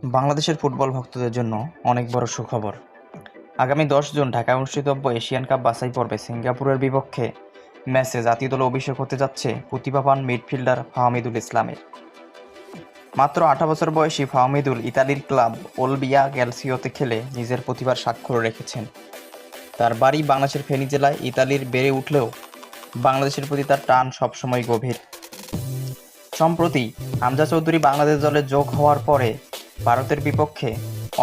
বাংলাদেশের ফুটবল ভক্তদের জন্য অনেক বড় সুখবর। আগামী ১০ জুন ঢাকায় অনুষ্ঠিতব্য এশিয়ান কাপ বাছাই পর্বে সিঙ্গাপুরের বিপক্ষে ম্যাচে জাতীয় দলে অভিষেক হতে যাচ্ছে প্রতিভাবান মিডফিল্ডার ফাহমিদুল ইসলামের। মাত্র 18 বছর বয়সী ফাহমিদুল ইতালির ক্লাব ওলবিয়া ক্যালসিওতে খেলে নিজের প্রতিভার স্বাক্ষর রেখেছেন। তার বাড়ি বাংলাদেশের ফেনী জেলায়। ইতালির বেড়ে উঠলেও বাংলাদেশের প্রতি তার টান সবসময় গভীর। সম্প্রতি হামজা চৌধুরী বাংলাদেশ দলে যোগ হওয়ার পরে ভারতের বিপক্ষে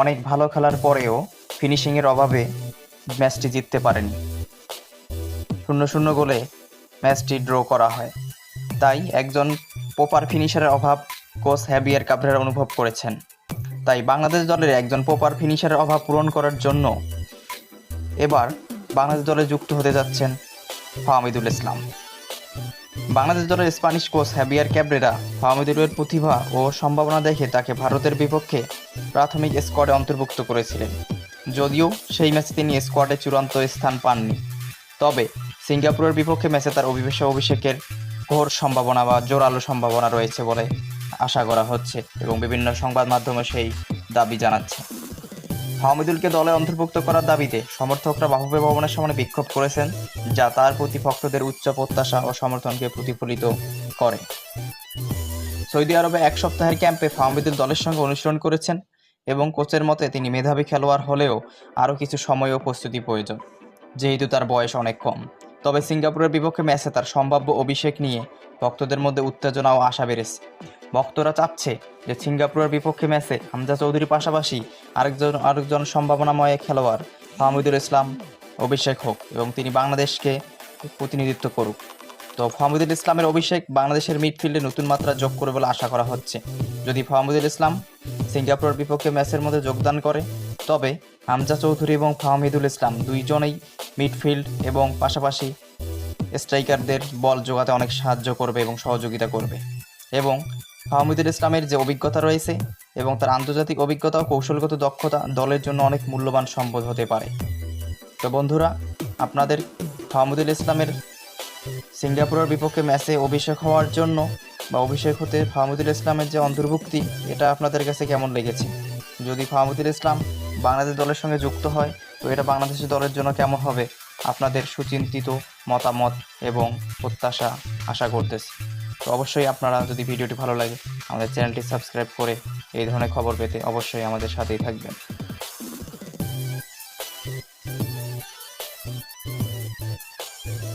অনেক ভালো খেলার পরেও ফিনিশিংয়ের অভাবে ম্যাচটি জিততে পারেনি। 0-0 গোলে ম্যাচটি ড্র করা হয়। তাই একজন প্রপার ফিনিশারের অভাব কোচ হ্যাভিয়ার কাবরেরা অনুভব করেছেন। তাই বাংলাদেশ দলের একজন প্রপার ফিনিশারের অভাব পূরণ করার জন্য এবার বাংলাদেশ দলে যুক্ত হতে যাচ্ছেন ফাহমিদুল ইসলাম। বাংলাদেশ দলের স্প্যানিশ কোচ হ্যাভিয়ার ক্যাবরেরা ফাহমিদুলের প্রতিভা ও সম্ভাবনা দেখে তাকে ভারতের বিপক্ষে প্রাথমিক স্কোয়াডে অন্তর্ভুক্ত করেছিলেন। যদিও সেই ম্যাচে তিনি স্কোয়াডে চূড়ান্ত স্থান পাননি, তবে সিঙ্গাপুরের বিপক্ষে ম্যাচে তার অভিষেকের ঘোর সম্ভাবনা বা জোরালো সম্ভাবনা রয়েছে বলে আশা করা হচ্ছে এবং বিভিন্ন সংবাদ মাধ্যমে সেই দাবি জানাচ্ছে। ফাহমিদুলকে দলে অন্তর্ভুক্ত করার দাবিতে সমর্থকরা বাফুফে ভবনের সামনে বিক্ষোভ করেছেন, যা তার প্রতি ভক্তদের উচ্চ প্রত্যাশা ও সমর্থনকে প্রতিফলিত করে। সৌদি আরবে এক সপ্তাহের ক্যাম্পে ফাহমিদুল দলের সঙ্গে অনুশীলন করেছেন এবং কোচের মতে তিনি মেধাবী খেলোয়াড় হলেও আরও কিছু সময় ও প্রস্তুতি প্রয়োজন, যেহেতু তার বয়স অনেক কম। তবে সিঙ্গাপুরের বিপক্ষে ম্যাচে তার সম্ভাব্য অভিষেক নিয়ে ভক্তদের মধ্যে উত্তেজনা ও আশা বেড়েছে। ভক্তরা চাচ্ছে যে সিঙ্গাপুরের বিপক্ষে ম্যাচে হামজা চৌধুরীর পাশাপাশি আরেকজন সম্ভাবনাময় খেলোয়াড় ফাহমিদুল ইসলাম অভিষেক হোক এবং তিনি বাংলাদেশকে প্রতিনিধিত্ব করুক। তো ফাহমিদুল ইসলামের অভিষেক বাংলাদেশের মিডফিল্ডে নতুন মাত্রা যোগ করে বলে আশা করা হচ্ছে। যদি ফাহমিদুল ইসলাম সিঙ্গাপুরের বিপক্ষে ম্যাচের মধ্যে যোগদান করে, তবে হামজা চৌধুরী এবং ফাহমিদুল ইসলাম দুইজনেই মিডফিল্ড এবং পাশাপাশি স্ট্রাইকারদের বল জোগাতে অনেক সাহায্য করবে এবং সহযোগিতা করবে। এবং ফাহমিদুল ইসলামের যে অভিজ্ঞতা রয়েছে এবং তার আন্তর্জাতিক অভিজ্ঞতা ও কৌশলগত দক্ষতা দলের জন্য অনেক মূল্যবান সম্পদ হতে পারে। তো বন্ধুরা, আপনাদের ফাহমিদুল ইসলামের সিঙ্গাপুরের বিপক্ষে ম্যাচে অভিষেক হওয়ার জন্য বা অভিষেক হতে ফাহমিদুল ইসলামের যে অন্তর্ভুক্তি, এটা আপনাদের কাছে কেমন লেগেছে? যদি ফাহমিদুল ইসলাম বাংলাদেশ দলের সঙ্গে যুক্ত হয়, তো এটা বাংলাদেশের দলের জন্য কেমন হবে? আপনাদের সুচিন্তিত মতামত এবং প্রত্যাশা আশা করতেছি। তো অবশ্যই আপনারা, যদি ভিডিওটি ভালো লাগে, আমাদের চ্যানেলটি সাবস্ক্রাইব করে এই ধরনের খবর পেতে অবশ্যই আমাদের সাথেই থাকবেন।